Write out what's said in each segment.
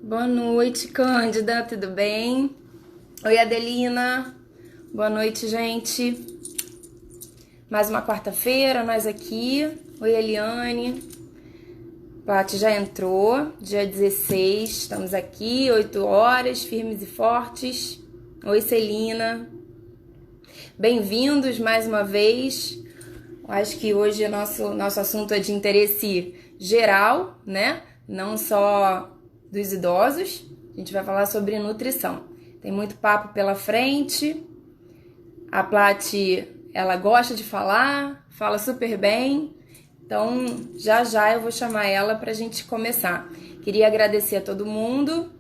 Boa noite, Cândida, tudo bem? Oi, Adelina. Boa noite, gente. Mais uma quarta-feira, nós aqui. Oi, Eliane. Paty já entrou, dia 16, estamos aqui, 8 horas, firmes e fortes. Oi, Celina. Bem-vindos mais uma vez. Acho que hoje nosso assunto é de interesse geral, né? Não só dos idosos. A gente vai falar sobre nutrição. Tem muito papo pela frente. A Paty, ela gosta de falar, fala super bem. Então, já já eu vou chamar ela para a gente começar. Queria agradecer a todo mundo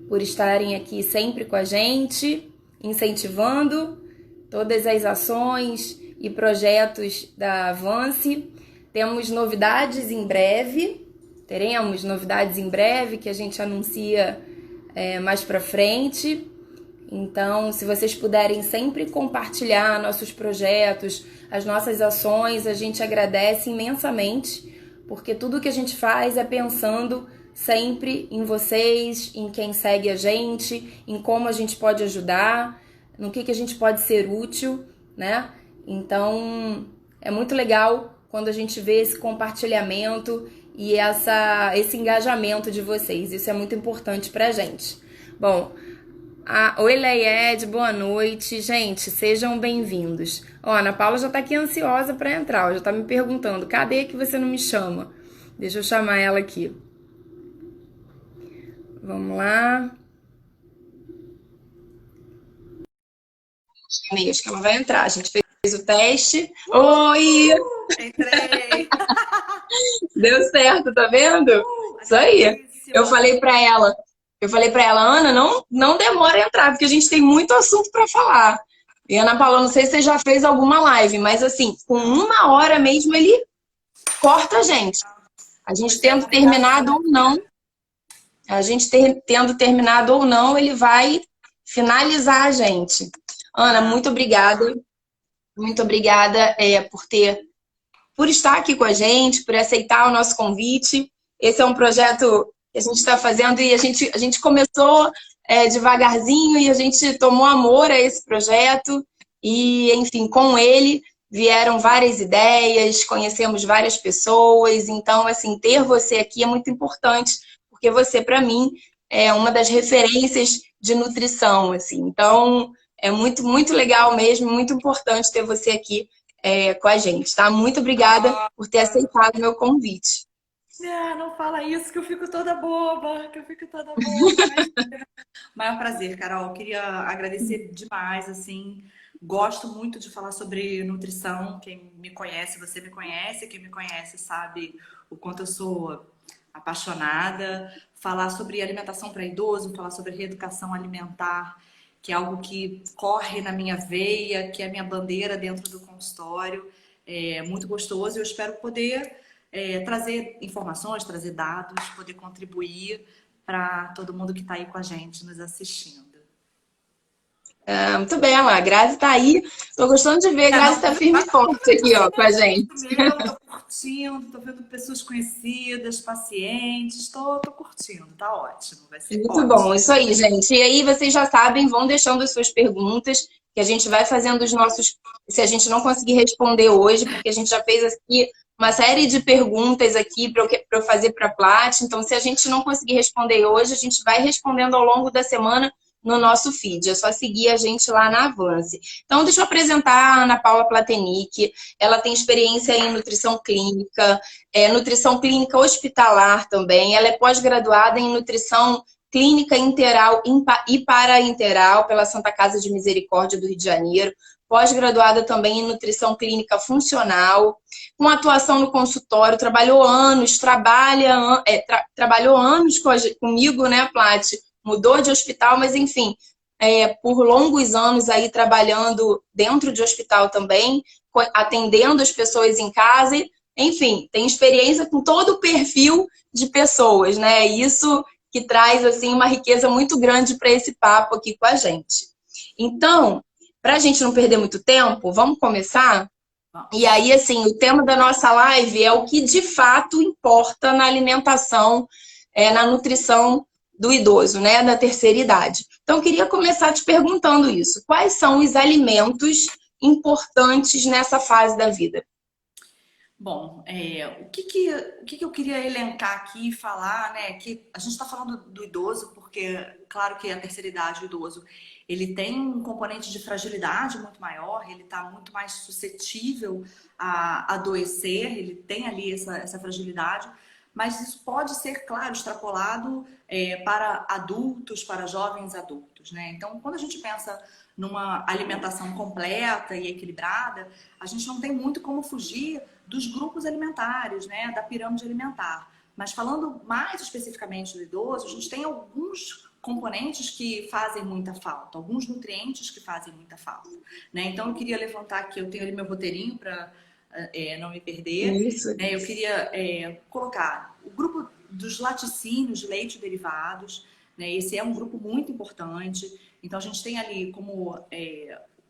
por estarem aqui sempre com a gente, incentivando todas as ações e projetos da Avance. Temos novidades em breve, teremos novidades em breve que a gente anuncia mais pra frente. Então, se vocês puderem sempre compartilhar nossos projetos, as nossas ações, a gente agradece imensamente, porque tudo que a gente faz é pensando sempre em vocês, em quem segue a gente, em como a gente pode ajudar, no que a gente pode ser útil, né? Então, é muito legal quando a gente vê esse compartilhamento e esse engajamento de vocês. Isso é muito importante pra gente. Bom, oi, Leied, boa noite. Gente, sejam bem-vindos. Ó, a Ana Paula já tá aqui ansiosa pra entrar, já tá me perguntando, cadê que você não me chama? Deixa eu chamar ela aqui. Vamos lá. Acho que ela vai entrar. A gente fez o teste. Oi! Entrei! Deu certo, tá vendo? Isso aí. Delícia. Eu falei pra ela, Ana, não demora a entrar, porque a gente tem muito assunto pra falar. E Ana Paula, não sei se você já fez alguma live, mas assim, com 1 hora mesmo ele corta a gente. A gente tendo terminado ou não, tendo terminado ou não, ele vai finalizar a gente. Ana, muito obrigada. Muito obrigada por estar aqui com a gente, por aceitar o nosso convite. Esse é um projeto que a gente está fazendo e a gente começou devagarzinho e a gente tomou amor a esse projeto e, enfim, com ele vieram várias ideias, conhecemos várias pessoas. Então, assim, ter você aqui é muito importante, porque você, para mim, é uma das referências de nutrição, assim. Então, é muito, muito legal mesmo, muito importante ter você aqui com a gente, tá? Muito obrigada por ter aceitado o meu convite. Não fala isso que eu fico toda boba, que eu fico toda boba. Maior prazer, Carol. Queria agradecer demais, assim. Gosto muito de falar sobre nutrição. Quem me conhece, você me conhece. Quem me conhece sabe o quanto eu sou apaixonada. Falar sobre alimentação para idoso, falar sobre reeducação alimentar, que é algo que corre na minha veia, que é a minha bandeira dentro do consultório. É muito gostoso e eu espero poder trazer informações, trazer dados, poder contribuir para todo mundo que está aí com a gente, nos assistindo. Muito bem, a Grazi tá aí. Tô gostando de ver, a Grazi tá firme e forte aqui, ó, com a gente. Tô curtindo, tô vendo pessoas conhecidas, pacientes, tô curtindo, tá ótimo, vai ser Muito ótimo. bom, isso aí, gente. E aí, vocês já sabem, vão deixando as suas perguntas, que a gente vai fazendo os nossos. Se a gente não conseguir responder hoje, porque a gente já fez aqui uma série de perguntas aqui para eu fazer para a Plat. Então, se a gente não conseguir responder hoje, a gente vai respondendo ao longo da semana no nosso feed. É só seguir a gente lá na Avance. Então, deixa eu apresentar a Ana Paula Platenic. Ela tem experiência em nutrição clínica hospitalar também. Ela é pós-graduada em nutrição clínica interal e para-interal pela Santa Casa de Misericórdia do Rio de Janeiro, pós-graduada também em nutrição clínica funcional, com atuação no consultório, trabalhou anos comigo, né, Plat? Mudou de hospital, mas enfim, por longos anos aí trabalhando dentro de hospital também, atendendo as pessoas em casa, enfim, tem experiência com todo o perfil de pessoas, né? Isso que traz assim uma riqueza muito grande para esse papo aqui com a gente. Então, para a gente não perder muito tempo, vamos começar? E aí, assim, o tema da nossa live é o que de fato importa na alimentação na nutrição do idoso, né, da terceira idade. Então, eu queria começar te perguntando isso. Quais são os alimentos importantes nessa fase da vida? Bom, o que eu queria elencar aqui e falar, né? Que a gente está falando do idoso, porque, claro que a terceira idade, o idoso, ele tem um componente de fragilidade muito maior, ele está muito mais suscetível a adoecer, ele tem ali essa fragilidade, mas isso pode ser, claro, extrapolado para adultos, para jovens adultos, né? Então, quando a gente pensa numa alimentação completa e equilibrada, a gente não tem muito como fugir dos grupos alimentares, né, da pirâmide alimentar. Mas falando mais especificamente do idoso, a gente tem alguns componentes que fazem muita falta, alguns nutrientes que fazem muita falta, né? Então eu queria levantar aqui, eu tenho ali meu roteirinho para não me perder. Isso. Né? Eu queria colocar o grupo dos laticínios, de leite e derivados, né? Esse é um grupo muito importante. Então a gente tem ali como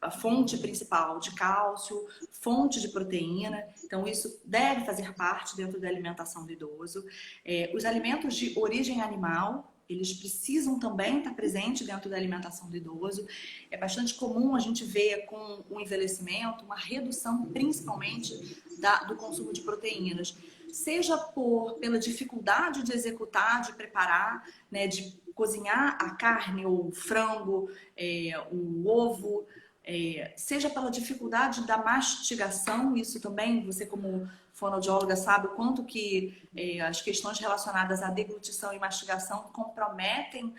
a fonte principal de cálcio, fonte de proteína, então isso deve fazer parte dentro da alimentação do idoso. Os alimentos de origem animal, eles precisam também estar presentes dentro da alimentação do idoso. É bastante comum a gente ver com o envelhecimento uma redução principalmente do consumo de proteínas, seja pela dificuldade de executar, de preparar, né, de cozinhar a carne ou o frango, o ovo, seja pela dificuldade da mastigação, isso também, você como fonoaudióloga sabe o quanto que as questões relacionadas à deglutição e mastigação comprometem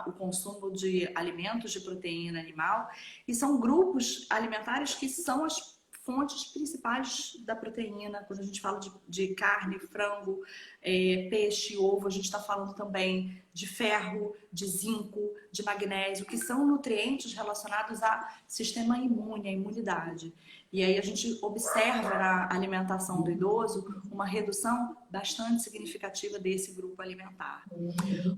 o consumo de alimentos de proteína animal, e são grupos alimentares que são as fontes principais da proteína. Quando a gente fala de carne, frango, peixe, ovo, a gente está falando também de ferro, de zinco, de magnésio, que são nutrientes relacionados ao sistema imune, à imunidade. E aí a gente observa na alimentação do idoso uma redução bastante significativa desse grupo alimentar.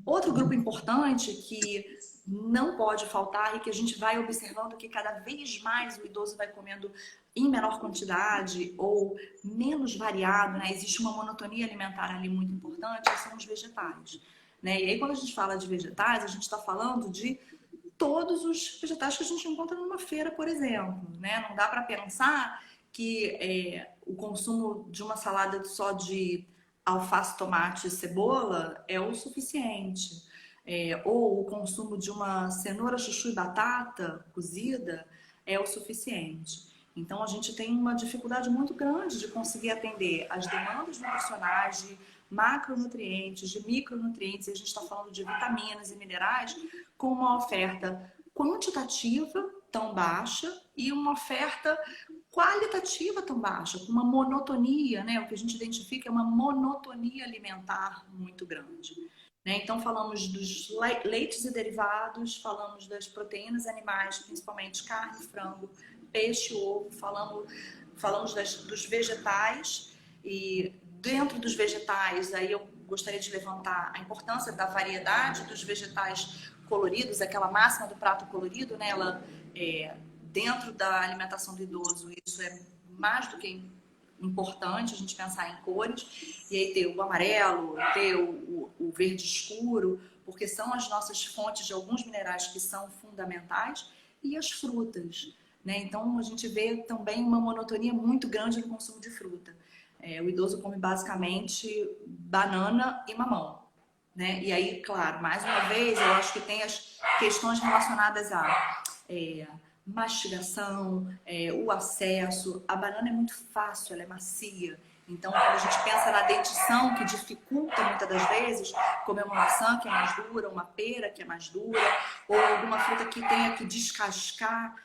Outro grupo importante que não pode faltar e que a gente vai observando que cada vez mais o idoso vai comendo em menor quantidade ou menos variado, né? Existe uma monotonia alimentar ali muito importante, que são os vegetais, né? E aí quando a gente fala de vegetais, a gente está falando de todos os vegetais que a gente encontra numa feira, por exemplo, né? Não dá para pensar que o consumo de uma salada só de alface, tomate e cebola é o suficiente. Ou o consumo de uma cenoura, chuchu e batata cozida é o suficiente. Então, a gente tem uma dificuldade muito grande de conseguir atender as demandas nutricionais de macronutrientes, de micronutrientes, e a gente está falando de vitaminas e minerais, com uma oferta quantitativa tão baixa e uma oferta qualitativa tão baixa, com uma monotonia, né? O que a gente identifica é uma monotonia alimentar muito grande. Então, falamos dos leites e derivados, falamos das proteínas animais, principalmente carne, frango, peixe, ovo, falamos dos vegetais, e dentro dos vegetais, aí eu gostaria de levantar a importância da variedade dos vegetais coloridos, aquela máxima do prato colorido, né? Ela, dentro da alimentação do idoso, isso é mais do que importante, a gente pensar em cores, e aí ter o amarelo, ter o verde escuro, porque são as nossas fontes de alguns minerais que são fundamentais, e as frutas, né? Então a gente vê também uma monotonia muito grande no consumo de fruta. O idoso come basicamente banana e mamão, né? E aí, claro, mais uma vez, eu acho que tem as questões relacionadas a mastigação, o acesso. A banana é muito fácil, ela é macia. Então, quando a gente pensa na dentição, que dificulta muitas das vezes, comer uma maçã que é mais dura, uma pera que é mais dura, ou alguma fruta que tenha que descascar,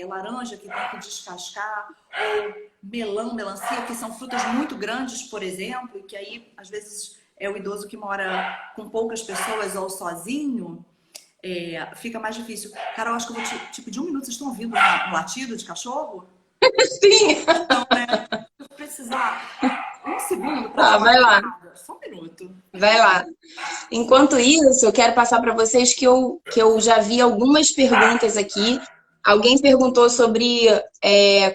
laranja que tenha que descascar, ou melão, melancia, que são frutas muito grandes, por exemplo, e que aí, às vezes, é o idoso que mora com poucas pessoas ou sozinho, fica mais difícil. Carol, acho que eu vou te pedir um minuto. Vocês estão ouvindo um latido de cachorro? Sim! Não, né? Eu vou precisar um segundo para vai lá. Só um minuto. Vai lá. Enquanto isso, eu quero passar para vocês que eu já vi algumas perguntas aqui. Alguém perguntou sobre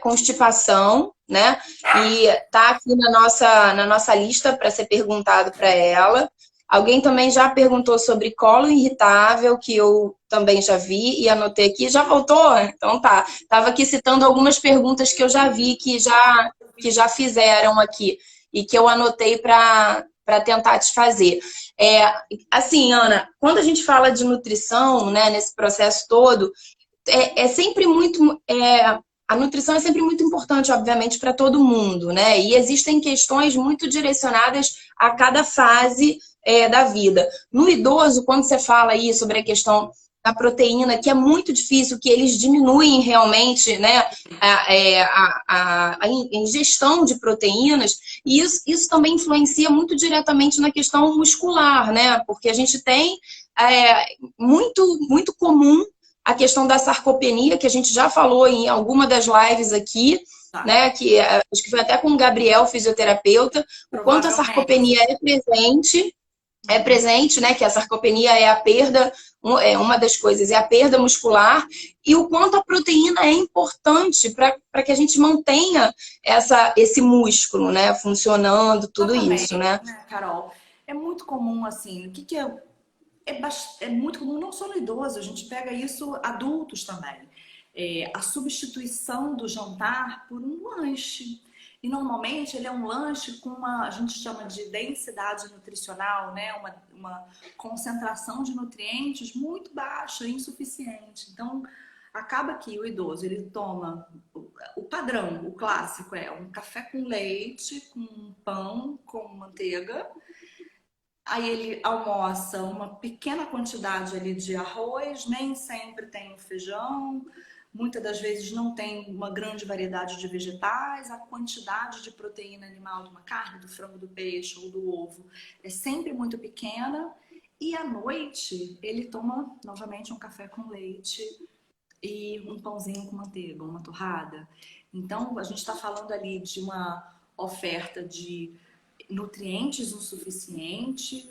constipação, né? E tá aqui na nossa lista para ser perguntado para ela. Alguém também já perguntou sobre colo irritável, que eu também já vi e anotei aqui. Já voltou? Então tá. Estava aqui citando algumas perguntas que eu já vi que já fizeram aqui e que eu anotei para tentar te fazer. Assim, Ana, quando a gente fala de nutrição, né, nesse processo todo, é sempre muito. A nutrição é sempre muito importante, obviamente, para todo mundo, né? E existem questões muito direcionadas a cada fase da vida. No idoso, quando você fala aí sobre a questão da proteína, que é muito difícil, que eles diminuem realmente, né, a ingestão de proteínas, e isso também influencia muito diretamente na questão muscular, né? Porque a gente tem muito comum a questão da sarcopenia, que a gente já falou em alguma das lives aqui, Tá. né? Que acho que foi até com o Gabriel, fisioterapeuta, o quanto a sarcopenia é presente, né? Que a sarcopenia é a perda, uma das coisas é a perda muscular, e o quanto a proteína é importante para que a gente mantenha esse músculo, né? Funcionando, tudo isso, Exatamente, né? né, Carol? É muito comum, assim, o que que é é muito comum, não só no idoso, a gente pega isso adultos também. A substituição do jantar por um lanche. E normalmente ele é um lanche com a gente chama de densidade nutricional, né? Uma concentração de nutrientes muito baixa, insuficiente. Então, acaba que o idoso ele toma o padrão, o clássico é um café com leite, com pão, com manteiga. Aí ele almoça uma pequena quantidade ali de arroz, nem sempre tem o feijão, muitas das vezes não tem uma grande variedade de vegetais, a quantidade de proteína animal de uma carne, do frango, do peixe ou do ovo é sempre muito pequena. E à noite ele toma novamente um café com leite e um pãozinho com manteiga, uma torrada. Então a gente está falando ali de uma oferta de nutrientes insuficiente,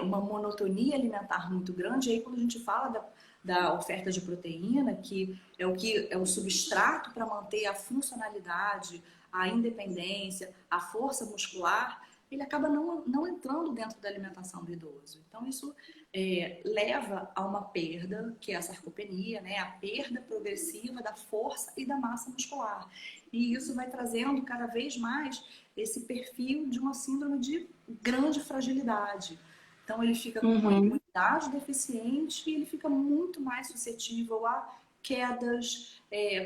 uma monotonia alimentar muito grande. E aí, quando a gente fala da oferta de proteína, que é o substrato para manter a funcionalidade, a independência, a força muscular, ele acaba não entrando dentro da alimentação do idoso. Então, isso leva a uma perda, que é a sarcopenia, né? A perda progressiva da força e da massa muscular. E isso vai trazendo cada vez mais esse perfil de uma síndrome de grande fragilidade. Então ele fica com uma Uhum. imunidade deficiente e ele fica muito mais suscetível a quedas,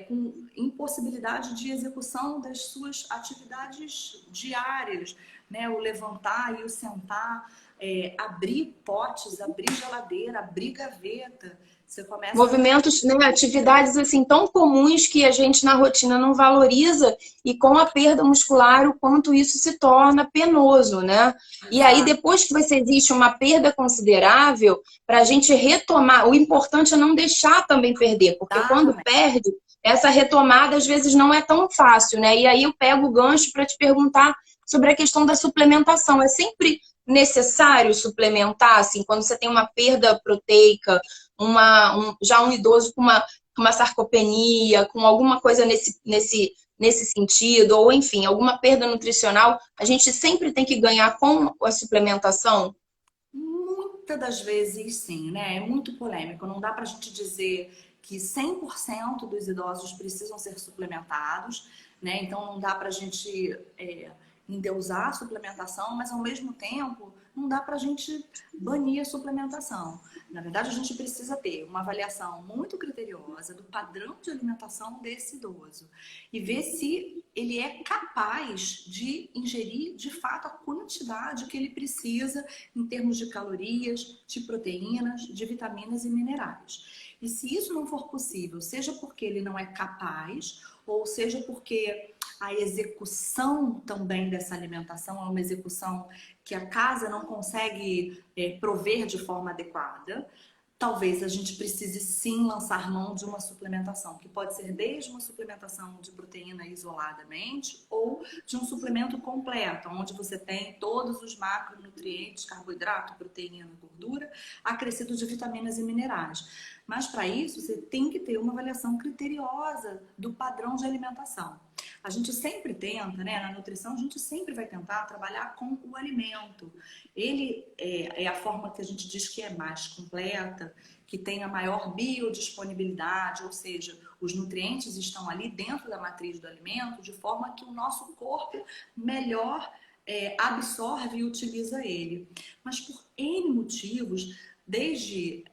com impossibilidade de execução das suas atividades diárias, né? O levantar e o sentar, abrir potes, abrir geladeira, abrir gaveta. Você começa a... Movimentos, né, atividades assim tão comuns que a gente na rotina não valoriza, e com a perda muscular o quanto isso se torna penoso, né? E aí Exato. depois que você existe uma perda considerável, para a gente retomar, o importante é não deixar também perder, porque quando Exatamente. perde, essa retomada às vezes não é tão fácil, né? E aí eu pego o gancho para te perguntar sobre a questão da suplementação. É sempre necessário suplementar, assim, quando você tem uma perda proteica, já um idoso com uma sarcopenia, com alguma coisa nesse sentido, ou enfim, alguma perda nutricional, a gente sempre tem que ganhar com a suplementação? Muitas das vezes, sim, né? É muito polêmico. Não dá para a gente dizer que 100% dos idosos precisam ser suplementados, né? Então, não dá para a gente endeusar a suplementação, mas ao mesmo tempo, não dá para a gente banir a suplementação. Na verdade, a gente precisa ter uma avaliação muito criteriosa do padrão de alimentação desse idoso e ver se ele é capaz de ingerir de fato a quantidade que ele precisa em termos de calorias, de proteínas, de vitaminas e minerais. E se isso não for possível, seja porque ele não é capaz, ou seja porque a execução também dessa alimentação é uma execução que a casa não consegue prover de forma adequada, talvez a gente precise sim lançar mão de uma suplementação, que pode ser desde uma suplementação de proteína isoladamente ou de um suplemento completo, onde você tem todos os macronutrientes, carboidrato, proteína, gordura, acrescido de vitaminas e minerais. Mas para isso você tem que ter uma avaliação criteriosa do padrão de alimentação. A gente sempre tenta, né? Na nutrição, a gente sempre vai tentar trabalhar com o alimento. Ele é a forma que a gente diz que é mais completa, que tem a maior biodisponibilidade, ou seja, os nutrientes estão ali dentro da matriz do alimento, de forma que o nosso corpo melhor absorve e utiliza ele. Mas por N motivos, desde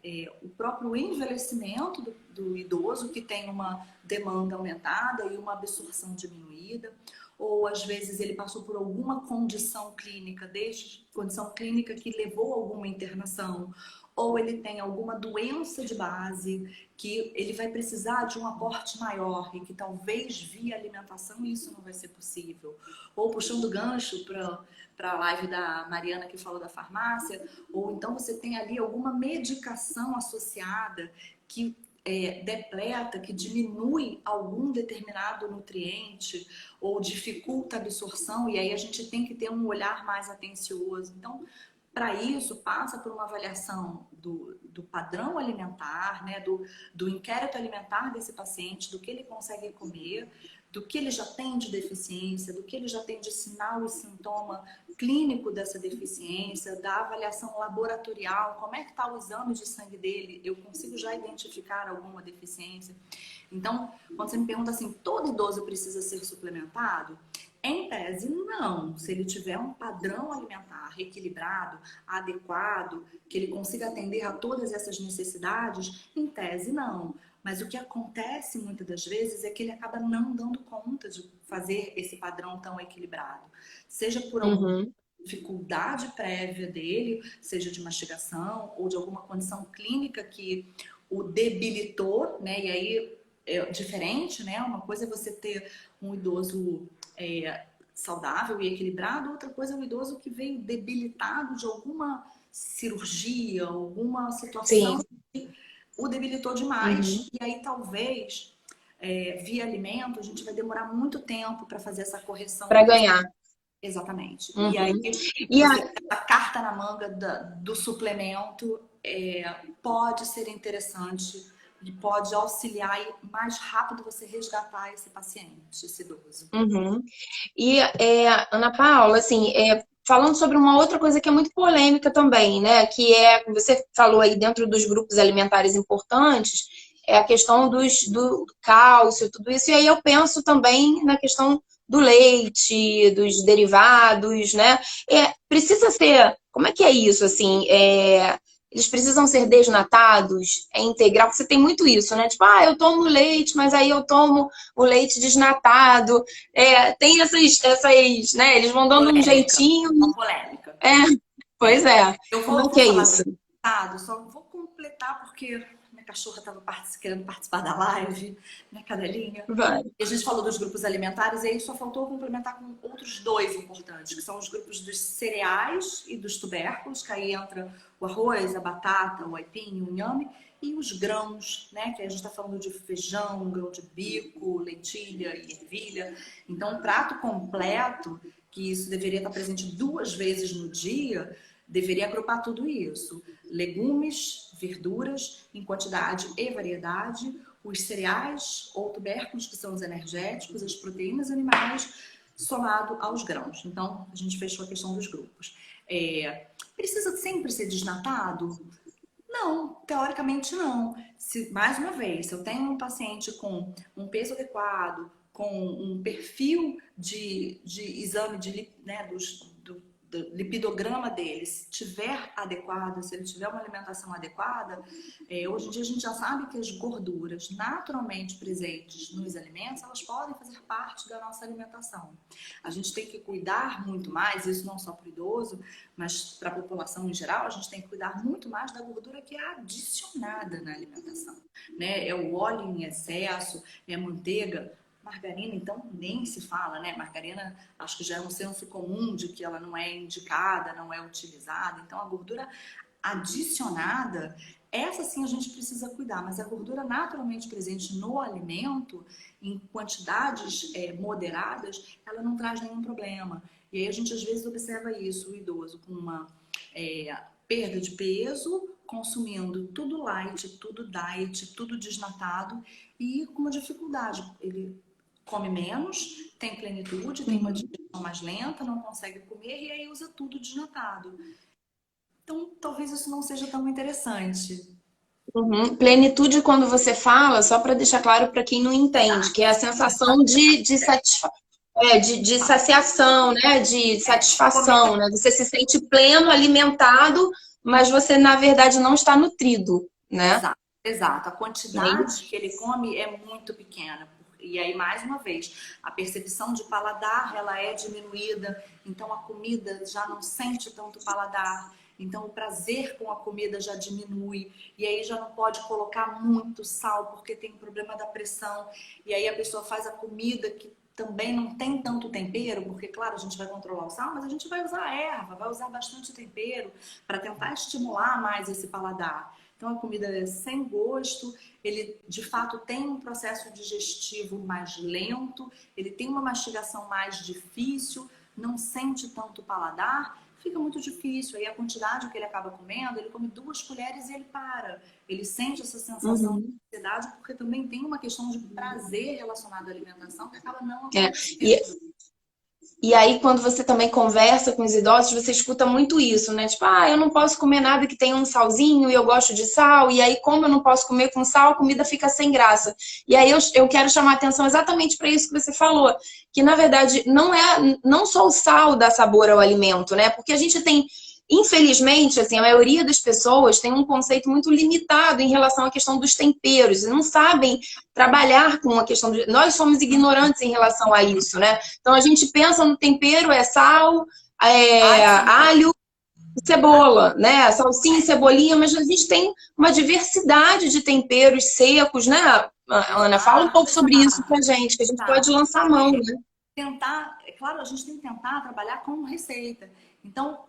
o próprio envelhecimento do idoso, que tem uma demanda aumentada e uma absorção diminuída, ou às vezes ele passou por alguma condição clínica, desde condição clínica que levou a alguma internação, ou ele tem alguma doença de base que ele vai precisar de um aporte maior e que talvez via alimentação isso não vai ser possível. Ou puxando gancho para a live da Mariana que falou da farmácia, ou então você tem ali alguma medicação associada que depleta, que diminui algum determinado nutriente ou dificulta a absorção, e aí a gente tem que ter um olhar mais atencioso. Então, para isso, passa por uma avaliação do padrão alimentar, né, do inquérito alimentar desse paciente, do que ele consegue comer, do que ele já tem de deficiência, do que ele já tem de sinal e sintoma clínico dessa deficiência, da avaliação laboratorial, como é que está o exame de sangue dele, eu consigo já identificar alguma deficiência. Então, quando você me pergunta assim, todo idoso precisa ser suplementado? Em tese, não. Se ele tiver um padrão alimentar equilibrado, adequado, que ele consiga atender a todas essas necessidades, em tese, não. Mas o que acontece muitas das vezes é que ele acaba não dando conta de fazer esse padrão tão equilibrado. Seja por alguma dificuldade prévia dele, seja de mastigação ou de alguma condição clínica que o debilitou, né? E aí é diferente, né? Uma coisa é você ter um idoso saudável e equilibrado, outra coisa é um idoso que veio debilitado de alguma cirurgia, alguma situação que o debilitou demais. E aí talvez via alimento a gente vai demorar muito tempo para fazer essa correção para ganhar. Exatamente. E aí a carta na manga do suplemento pode ser interessante e pode auxiliar e mais rápido você resgatar esse paciente, esse idoso. E, Ana Paula, assim, falando sobre uma outra coisa que é muito polêmica também, né? Que você falou aí dentro dos grupos alimentares importantes, é a questão do cálcio, tudo isso. E aí eu penso também na questão do leite, dos derivados, né? Precisa ser... Como é que é isso, assim? Eles precisam ser desnatados? É integral? Você tem muito isso, né? Tipo, eu tomo leite, mas aí eu tomo o leite desnatado. Tem essas, né? Eles vão dando um jeitinho. Uma polêmica. Pois é. Como é que é isso? Só vou completar porque minha cachorra estava querendo participar da live, minha cadelinha. Vai. E a gente falou dos grupos alimentares e aí só faltou complementar com outros dois importantes, que são os grupos dos cereais e dos tubérculos, que aí entra o arroz, a batata, o aipim, o inhame, e os grãos, né? Que a gente está falando de feijão, grão de bico, lentilha e ervilha. Então, um prato completo, que isso deveria estar presente 2 vezes no dia, deveria agrupar tudo isso. Legumes, verduras em quantidade e variedade, os cereais ou tubérculos, que são os energéticos, as proteínas animais, somado aos grãos. Então, a gente fechou a questão dos grupos. Precisa sempre ser desnatado? Não, teoricamente não. Mais uma vez, se eu tenho um paciente com um peso adequado, com um perfil de exame do lipidograma dele, se tiver adequado, se ele tiver uma alimentação adequada, hoje em dia a gente já sabe que as gorduras naturalmente presentes nos alimentos, elas podem fazer parte da nossa alimentação. A gente tem que cuidar muito mais, isso não só para o idoso, mas para a população em geral, a gente tem que cuidar muito mais da gordura que é adicionada na alimentação, né? É o óleo em excesso, é a manteiga. Margarina, então, nem se fala, né? Margarina, acho que já é um senso comum de que ela não é indicada, não é utilizada. Então, a gordura adicionada, essa sim a gente precisa cuidar, mas a gordura naturalmente presente no alimento, em quantidades moderadas, ela não traz nenhum problema. E aí a gente às vezes observa isso, o idoso com uma perda de peso, consumindo tudo light, tudo diet, tudo desnatado e com uma dificuldade. Ele come menos, tem plenitude, tem uma digestão mais lenta, não consegue comer e aí usa tudo desnatado. Então, talvez isso não seja tão interessante. Uhum. Plenitude, quando você fala, só para deixar claro para quem não entende, que é a sensação de saciação, né? De satisfação, né? Você se sente pleno, alimentado, mas você, na verdade, não está nutrido, né? Exato, exato. A É quantidade isso? que ele come é muito pequena. E aí, mais uma vez, a percepção de paladar, ela é diminuída. Então, a comida já não sente tanto paladar. Então, o prazer com a comida já diminui. E aí, já não pode colocar muito sal, porque tem o problema da pressão. E aí, a pessoa faz a comida que também não tem tanto tempero, porque, claro, a gente vai controlar o sal, mas a gente vai usar erva, vai usar bastante tempero para tentar estimular mais esse paladar. Então a comida é sem gosto, ele de fato tem um processo digestivo mais lento, ele tem uma mastigação mais difícil, não sente tanto paladar, fica muito difícil. Aí a quantidade que ele acaba comendo, ele come 2 colheres e ele para. Ele sente essa sensação de Uhum. ansiedade porque também tem uma questão de prazer relacionada à alimentação que acaba não É. E, acontecendo. E aí, quando você também conversa com os idosos, você escuta muito isso, né? Tipo, eu não posso comer nada que tenha um salzinho e eu gosto de sal. E aí, como eu não posso comer com sal, a comida fica sem graça. E aí, eu quero chamar a atenção exatamente para isso que você falou. Que, na verdade, não só o sal dá sabor ao alimento, né? Porque a gente tem, infelizmente, assim, a maioria das pessoas tem um conceito muito limitado em relação à questão dos temperos. Não sabem trabalhar com a questão de... Nós somos ignorantes em relação a isso, né? Então a gente pensa no tempero, é sal, Ai, alho, cebola, né? Salsinha e cebolinha, mas a gente tem uma diversidade de temperos secos, né? Ana, fala um pouco exato, sobre isso pra gente, que a gente pode exato. lançar a mão, né? Tentar, é claro, a gente tem que tentar trabalhar com receita. Então,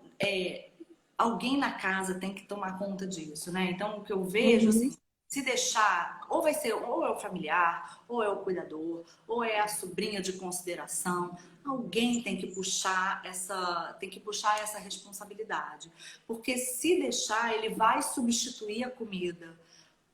alguém na casa tem que tomar conta disso, né? Então, o que eu vejo, assim, Uhum. se deixar, ou vai ser, ou é o familiar, ou é o cuidador, ou é a sobrinha de consideração, alguém tem que puxar essa responsabilidade. Porque se deixar, ele vai substituir a comida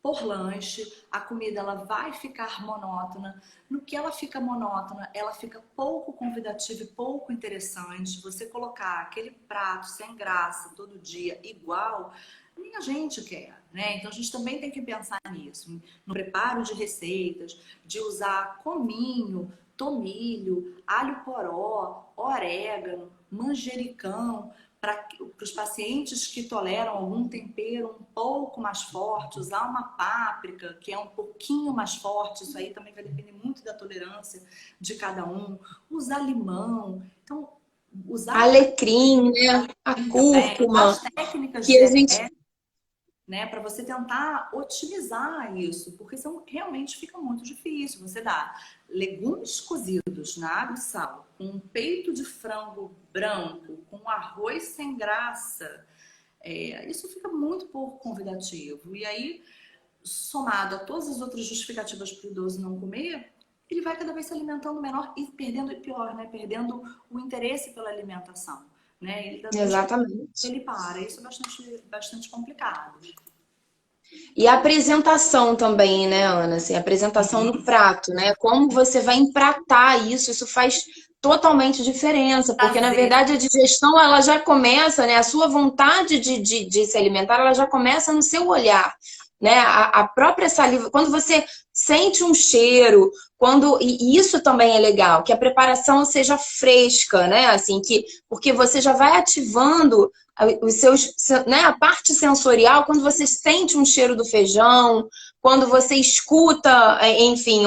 por lanche, a comida ela vai ficar monótona. No que ela fica monótona, ela fica pouco convidativa e pouco interessante. Você colocar aquele prato sem graça todo dia igual, nem a gente quer, né? Então a gente também tem que pensar nisso, no preparo de receitas, de usar cominho, tomilho, alho poró, orégano, manjericão, para os pacientes que toleram algum tempero um pouco mais forte, usar uma páprica, que é um pouquinho mais forte, isso aí também vai depender muito da tolerância de cada um. Usar limão, então, usar Alecrim, né? A também cúrcuma, as técnicas que a gente... dietéticas, né, para você tentar otimizar isso, porque são, realmente fica muito difícil. Você dá legumes cozidos na água e sal, com um peito de frango branco, com arroz sem graça, isso fica muito pouco convidativo. E aí, somado a todas as outras justificativas para o idoso não comer, ele vai cada vez se alimentando menor e perdendo, e pior, né, perdendo o interesse pela alimentação. Né? Ele, Exatamente. ele para, isso é bastante complicado. E a apresentação também, né, Ana? Assim, a apresentação no prato, né? Como você vai empratar isso, isso faz totalmente diferença, porque na Prazer. verdade a digestão ela já começa, né? A sua vontade de se alimentar, ela já começa no seu olhar, né? A própria saliva, quando você sente um cheiro, e isso também é legal, que a preparação seja fresca, né? Assim, porque você já vai ativando os seus, né, a parte sensorial, quando você sente um cheiro do feijão, quando você escuta, enfim,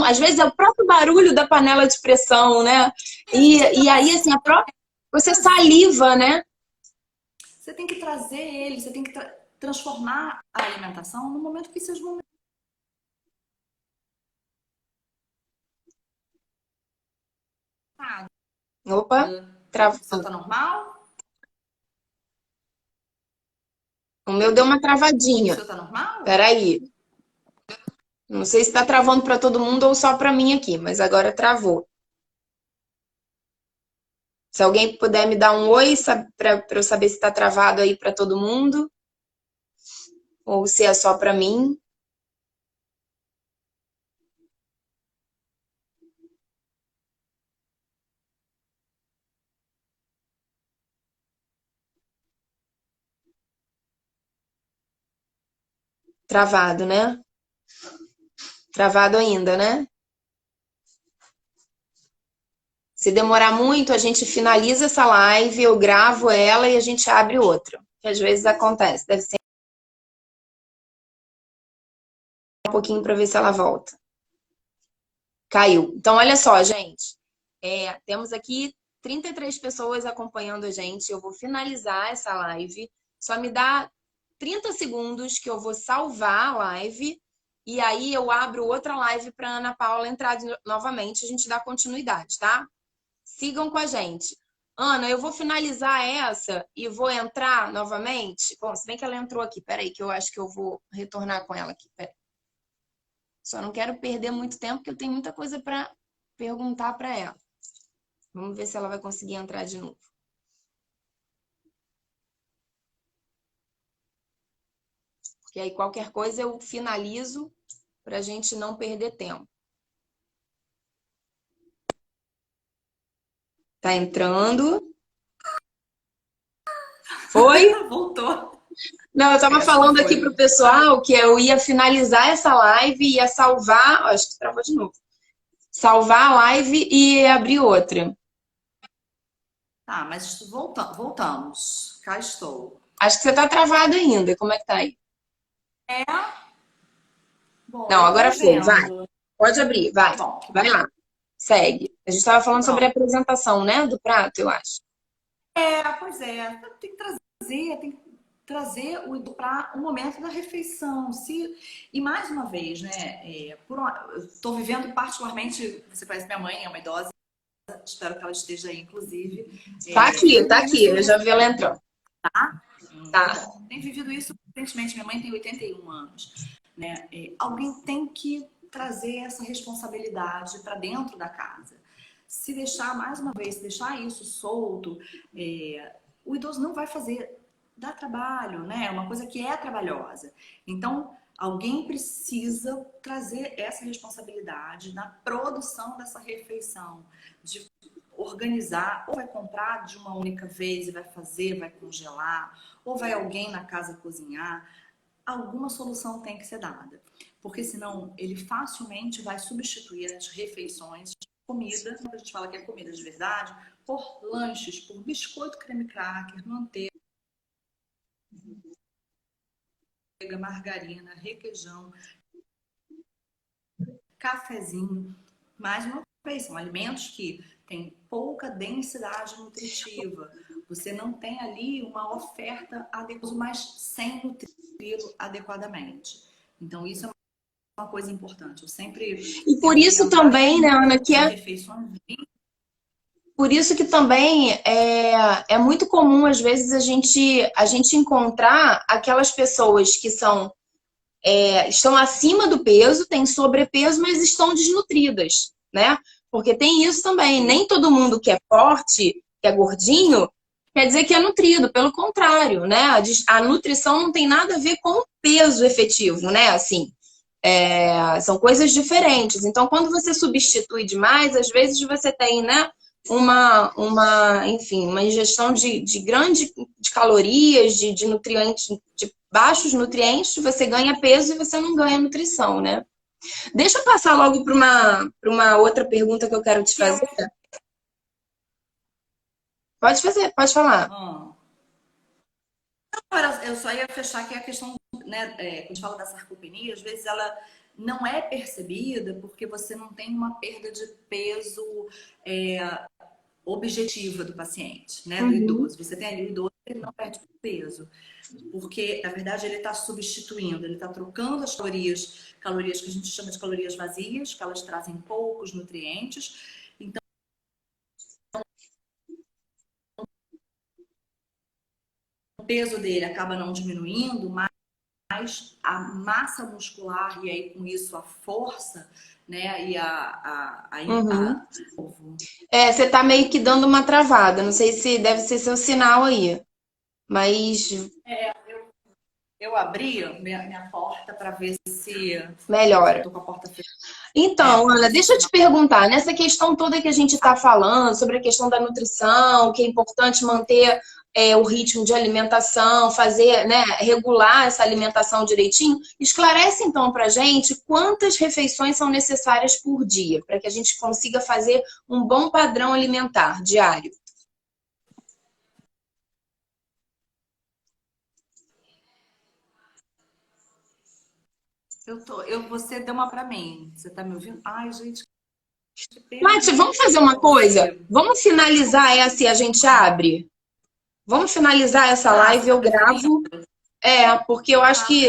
às vezes é o próprio barulho da panela de pressão, né? E a gente E aí, assim, você trazer, saliva, né? você tem que trazer ele, você tem que transformar a alimentação no momento que seja o momento. Opa, O seu travou. tá normal? O meu deu uma O travadinha. seu tá normal? Peraí. Não sei se está travando para todo mundo ou só para mim aqui, mas agora travou. Se alguém puder me dar um oi para eu saber se está travado aí para todo mundo ou se é só para mim. Travado, né? Travado ainda, né? Se demorar muito, a gente finaliza essa live, eu gravo ela e a gente abre outra. Que às vezes acontece. Deve ser um pouquinho para ver se ela volta. Caiu. Então, olha só, gente. Temos aqui 33 pessoas acompanhando a gente. Eu vou finalizar essa live. Só me dá 30 segundos que eu vou salvar a live. E aí eu abro outra live para Ana Paula entrar novamente. A gente dá continuidade, tá? Sigam com a gente. Ana, eu vou finalizar essa e vou entrar novamente. Bom, se bem que ela entrou aqui. Peraí, que eu acho que eu vou retornar com ela aqui. Peraí. Só não quero perder muito tempo, porque eu tenho muita coisa para perguntar para ela. Vamos ver se ela vai conseguir entrar de novo. Porque aí qualquer coisa eu finalizo para a gente não perder tempo. Tá entrando. Foi? Voltou. Não, eu estava falando aqui para o pessoal que eu ia finalizar essa live, ia salvar. Acho que travou de novo. Salvar a live e abrir outra. Tá, mas voltamos. Cá estou. Acho que você está travado ainda. Como é que tá aí? Bom, Não, eu tô agora foi. vendo. Vai. Pode abrir. Vai. Tá bom. Vai lá. Segue. A gente estava falando sobre a Pronto. apresentação, né? Do prato, eu acho. Pois é. Tem que trazer o idoso para o momento da refeição. E mais uma vez, né? Eu estou vivendo particularmente. Você conhece minha mãe, é uma idosa. Espero que ela esteja aí, inclusive. Tá aqui. Eu já vi ela entrando. Tá. Tem vivido isso recentemente. Minha mãe tem 81 anos. Né? Alguém tem que trazer essa responsabilidade para dentro da casa. Se deixar, mais uma vez, se deixar isso solto, o idoso não vai fazer, dá trabalho, né? É uma coisa que é trabalhosa. Então, alguém precisa trazer essa responsabilidade na produção dessa refeição, de organizar, ou vai comprar de uma única vez e vai fazer, vai congelar, ou vai alguém na casa cozinhar. Alguma solução tem que ser dada, porque senão ele facilmente vai substituir as refeições, comida, a gente fala que é comida de verdade, por lanches, por biscoito, creme cracker, manteiga, margarina, requeijão, cafezinho. Mais uma vez, são alimentos que têm pouca densidade nutritiva. Você não tem ali uma oferta adequada, mas sem nutri-lo adequadamente. Então, isso é uma coisa importante. Eu sempre... E por isso também, né, Ana, que é... refeições. Por isso que também é muito comum, às vezes, a gente encontrar aquelas pessoas que estão acima do peso, têm sobrepeso, mas estão desnutridas, né? Porque tem isso também. Nem todo mundo que é forte, que é gordinho, quer dizer que é nutrido. Pelo contrário, né? A nutrição não tem nada a ver com o peso efetivo, né? Assim, são coisas diferentes. Então, quando você substitui demais, às vezes você tem, né? Enfim, uma ingestão de calorias, de nutrientes, de baixos nutrientes, você ganha peso e você não ganha nutrição, né? Deixa eu passar logo para uma outra pergunta que eu quero te fazer. Pode fazer, pode falar. Eu só ia fechar aqui a questão, né? Quando a gente fala da sarcopenia, às vezes ela não é percebida porque você não tem uma perda de peso objetiva do paciente, né? Do idoso. Você tem ali o idoso, ele não perde peso. Porque, na verdade, ele está substituindo, ele está trocando as calorias que a gente chama de calorias vazias, que elas trazem poucos nutrientes. Então, o peso dele acaba não diminuindo, mas a massa muscular e aí com isso a força, né? E você tá meio que dando uma travada. Não sei se deve ser seu sinal aí, mas eu abri minha porta para ver se melhora. Tô com a porta fechada. Então, Ana, deixa eu te perguntar, nessa questão toda que a gente está falando, sobre a questão da nutrição, que é importante manter o ritmo de alimentação, fazer, né, regular essa alimentação direitinho. Esclarece então pra gente quantas refeições são necessárias por dia, para que a gente consiga fazer um bom padrão alimentar diário. Você deu uma pra mim. Você tá me ouvindo? Ai, gente, que Mati, pena. vamos fazer uma coisa? Vamos finalizar essa e a gente abre? Vamos finalizar essa Tá, live, você tá eu preferindo? gravo. Porque eu acho que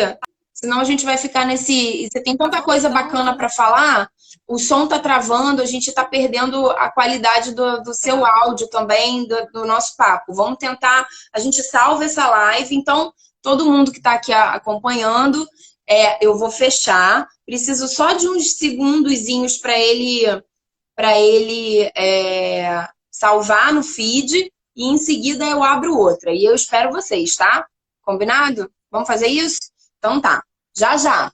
senão a gente vai ficar nesse. E você tem Tá tanta bom, coisa então. bacana para falar, o som tá travando, a gente tá perdendo a qualidade do seu É. áudio também, do nosso papo. Vamos tentar, a gente salva essa live, então todo mundo que está aqui acompanhando, eu vou fechar. Preciso só de uns segundozinhos para ele salvar no feed e em seguida eu abro outra. E eu espero vocês, tá? Combinado? Vamos fazer isso? Então tá. Já, já.